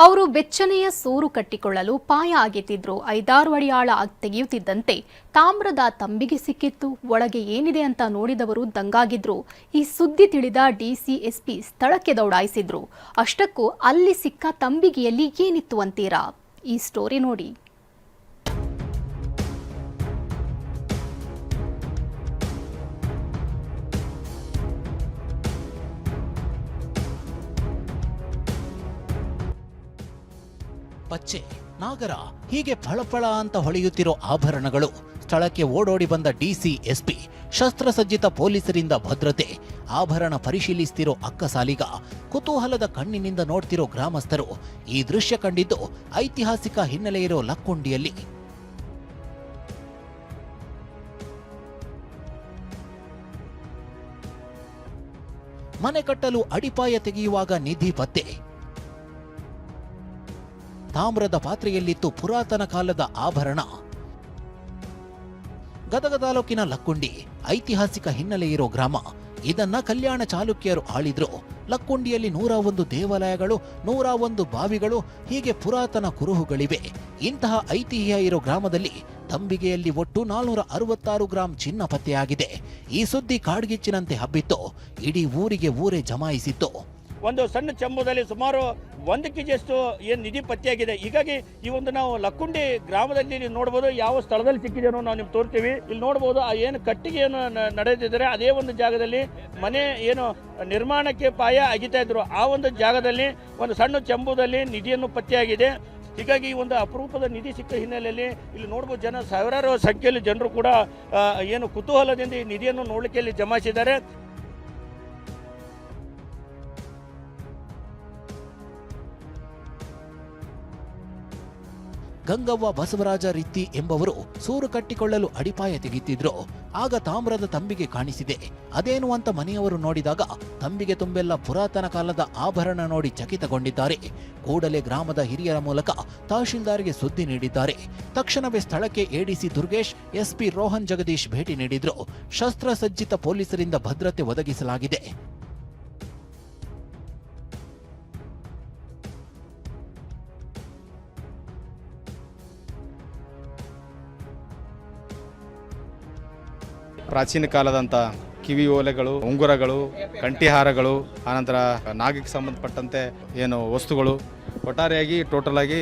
ಅವರು ಬೆಚ್ಚನೆಯ ಸೂರು ಕಟ್ಟಿಕೊಳ್ಳಲು ಪಾಯ ಆಗಿತ್ತಿದ್ರು. 5-6 ಅಡಿ ಆಳ ತೆಗೆಯುತ್ತಿದ್ದಂತೆ ತಾಮ್ರದ ತಂಬಿಗೆ ಸಿಕ್ಕಿತ್ತು. ಒಳಗೆ ಏನಿದೆ ಅಂತ ನೋಡಿದವರು ದಂಗಾಗಿದ್ರು. ಈ ಸುದ್ದಿ ತಿಳಿದ ಡಿಸಿಎಸ್ಪಿ ಸ್ಥಳಕ್ಕೆ ದೌಡಾಯಿಸಿದ್ರು. ಅಷ್ಟಕ್ಕೂ ಅಲ್ಲಿ ಸಿಕ್ಕ ತಂಬಿಗೆಯಲ್ಲಿ ಏನಿತ್ತು ಅಂತೀರಾ? ಈ ಸ್ಟೋರಿ ನೋಡಿ. ಪಚ್ಚೆ, ನಾಗರ ಹೀಗೆ ಫಳಫಳ ಅಂತ ಹೊಳೆಯುತ್ತಿರೋ ಆಭರಣಗಳು. ಸ್ಥಳಕ್ಕೆ ಓಡೋಡಿ ಬಂದ ಡಿಸಿಎಸ್ಪಿ, ಶಸ್ತ್ರಸಜ್ಜಿತ ಪೊಲೀಸರಿಂದ ಭದ್ರತೆ, ಆಭರಣ ಪರಿಶೀಲಿಸ್ತಿರೋ ಅಕ್ಕಸಾಲಿಗ, ಕುತೂಹಲದ ಕಣ್ಣಿನಿಂದ ನೋಡ್ತಿರೋ ಗ್ರಾಮಸ್ಥರು. ಈ ದೃಶ್ಯ ಕಂಡಿದ್ದು ಐತಿಹಾಸಿಕ ಹಿನ್ನೆಲೆ ಇರೋ ಲಕ್ಕುಂಡಿಯಲ್ಲಿ. ಮನೆ ಕಟ್ಟಲು ಅಡಿಪಾಯ ತೆಗೆಯುವಾಗ ನಿಧಿ ಪತ್ತೆ. ತಾಮ್ರದ ಪಾತ್ರೆಯಲ್ಲಿತ್ತು ಪುರಾತನ ಕಾಲದ ಆಭರಣ. ಗದಗ ತಾಲೂಕಿನ ಲಕ್ಕುಂಡಿ ಐತಿಹಾಸಿಕ ಹಿನ್ನೆಲೆ ಇರೋ ಗ್ರಾಮ. ಇದನ್ನ ಕಲ್ಯಾಣ ಚಾಲುಕ್ಯರು ಆಳಿದ್ರು. ಲಕ್ಕುಂಡಿಯಲ್ಲಿ 101 ದೇವಾಲಯಗಳು, 101 ಬಾವಿಗಳು, ಹೀಗೆ ಪುರಾತನ ಕುರುಹುಗಳಿವೆ. ಇಂತಹ ಐತಿಹ್ಯ ಇರೋ ಗ್ರಾಮದಲ್ಲಿ ತಂಬಿಗೆಯಲ್ಲಿ ಒಟ್ಟು 466 ಗ್ರಾಂ ಚಿನ್ನ ಪತ್ತೆಯಾಗಿದೆ. ಈ ಸುದ್ದಿ ಕಾಡ್ಗಿಚ್ಚಿನಂತೆ ಹಬ್ಬಿತ್ತು. ಇಡೀ ಊರೇ ಜಮಾಯಿಸಿತ್ತು. ಒಂದು ಸಣ್ಣ ಚೆಂಬುದಲ್ಲಿ ಸುಮಾರು 1 ಕೆಜಿಯಷ್ಟು ಏನು ನಿಧಿ ಪತ್ತೆಯಾಗಿದೆ. ಹೀಗಾಗಿ ಈ ಒಂದು ನಾವು ಲಕ್ಕುಂಡಿ ಗ್ರಾಮದಲ್ಲಿ ನೀವು ನೋಡ್ಬೋದು. ಯಾವ ಸ್ಥಳದಲ್ಲಿ ಸಿಕ್ಕಿದೆ ಅನ್ನೋ ನಾವು ನಿಮ್ಗೆ ತೋರ್ತೀವಿ. ಇಲ್ಲಿ ನೋಡ್ಬೋದು ಆ ಏನು ಕಟ್ಟಿಗೆ ಏನು ನಡೆದಿದ್ದಾರೆ ಅದೇ ಒಂದು ಜಾಗದಲ್ಲಿ ಮನೆ ಏನು ನಿರ್ಮಾಣಕ್ಕೆ ಪಾಯ ಅಗಿತಾ ಇದ್ರು. ಆ ಒಂದು ಜಾಗದಲ್ಲಿ ಒಂದು ಸಣ್ಣ ಚೆಂಬುದಲ್ಲಿ ನಿಧಿಯನ್ನು ಪತ್ತೆಯಾಗಿದೆ. ಹೀಗಾಗಿ ಈ ಒಂದು ಅಪರೂಪದ ನಿಧಿ ಸಿಕ್ಕ ಹಿನ್ನೆಲೆಯಲ್ಲಿ ಇಲ್ಲಿ ನೋಡ್ಬೋದು ಸಾವಿರಾರು ಸಂಖ್ಯೆಯಲ್ಲಿ ಜನರು ಕೂಡ ಏನು ಕುತೂಹಲದಿಂದ ಈ ನಿಧಿಯನ್ನು ನೋಡಲಿಕ್ಕೆ ಇಲ್ಲಿ ಜಮಾಯಿಸಿದ್ದಾರೆ. ಗಂಗವ್ವ ಬಸವರಾಜ ರಿತ್ತಿ ಎಂಬವರು ಸೂರು ಕಟ್ಟಿಕೊಳ್ಳಲು ಅಡಿಪಾಯ ತೆಗೆಯುತ್ತಿದ್ರು. ಆಗ ತಾಮ್ರದ ತಂಬಿಗೆ ಕಾಣಿಸಿದೆ. ಅದೇನು ಅಂತ ಮನೆಯವರು ನೋಡಿದಾಗ ತಂಬಿಗೆ ತುಂಬೆಲ್ಲ ಪುರಾತನ ಕಾಲದ ಆಭರಣ ನೋಡಿ ಚಕಿತಗೊಂಡಿದ್ದಾರೆ. ಕೂಡಲೇ ಗ್ರಾಮದ ಹಿರಿಯರ ಮೂಲಕ ತಹಶೀಲ್ದಾರ್ಗೆ ಸುದ್ದಿ ನೀಡಿದ್ದಾರೆ. ತಕ್ಷಣವೇ ಸ್ಥಳಕ್ಕೆ ಎಡಿಸಿ ದುರ್ಗೇಶ್, ಎಸ್ಪಿ ರೋಹನ್ ಜಗದೀಶ್ ಭೇಟಿ ನೀಡಿದ್ರು. ಶಸ್ತ್ರಸಜ್ಜಿತ ಪೊಲೀಸರಿಂದ ಭದ್ರತೆ ಒದಗಿಸಲಾಗಿದೆ. ಪ್ರಾಚೀನ ಕಾಲದಂಥ ಕಿವಿ ಓಲೆಗಳು, ಉಂಗುರಗಳು, ಕಂಠಿಹಾರಗಳು, ಆನಂತರ ನಾಗಕ್ಕೆ ಸಂಬಂಧಪಟ್ಟಂತೆ ಏನು ವಸ್ತುಗಳು, ಒಟ್ಟಾರೆಯಾಗಿ ಟೋಟಲ್ ಆಗಿ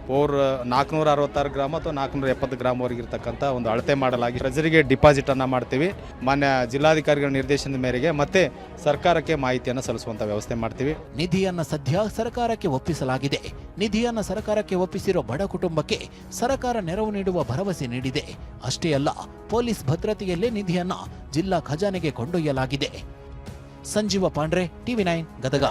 466 ಗ್ರಾಮ್ ಅಥವಾ 470 ಗ್ರಾಮ್ವರೆಗಿರ್ತಕ್ಕಂಥ ಒಂದು ಅಳತೆ ಮಾಡಲಾಗಿ ಟ್ರೆಜರಿಗೆ ಡಿಪಾಸಿಟ್ ಅನ್ನು ಮಾಡ್ತೀವಿ. ಮಾನ್ಯ ಜಿಲ್ಲಾಧಿಕಾರಿಗಳ ನಿರ್ದೇಶನದ ಮೇರೆಗೆ ಮತ್ತೆ ಸರ್ಕಾರಕ್ಕೆ ಮಾಹಿತಿಯನ್ನು ಸಲ್ಲಿಸುವಂತ ವ್ಯವಸ್ಥೆ ಮಾಡ್ತೀವಿ. ನಿಧಿಯನ್ನ ಸದ್ಯ ಸರ್ಕಾರಕ್ಕೆ ಒಪ್ಪಿಸಲಾಗಿದೆ. ನಿಧಿಯನ್ನ ಸರ್ಕಾರಕ್ಕೆ ಒಪ್ಪಿಸಿರೋ ಬಡ ಕುಟುಂಬಕ್ಕೆ ಸರ್ಕಾರ ನೆರವು ನೀಡುವ ಭರವಸೆ ನೀಡಿದೆ. ಅಷ್ಟೇ ಅಲ್ಲ, ಪೊಲೀಸ್ ಭದ್ರತೆಯಲ್ಲೇ ನಿಧಿಯನ್ನ ಜಿಲ್ಲಾ ಖಜಾನೆಗೆ ಕೊಂಡೊಯ್ಯಲಾಗಿದೆ. ಸಂಜೀವ ಪಾಂಡ್ರೆ, TV9 ಗದಗ.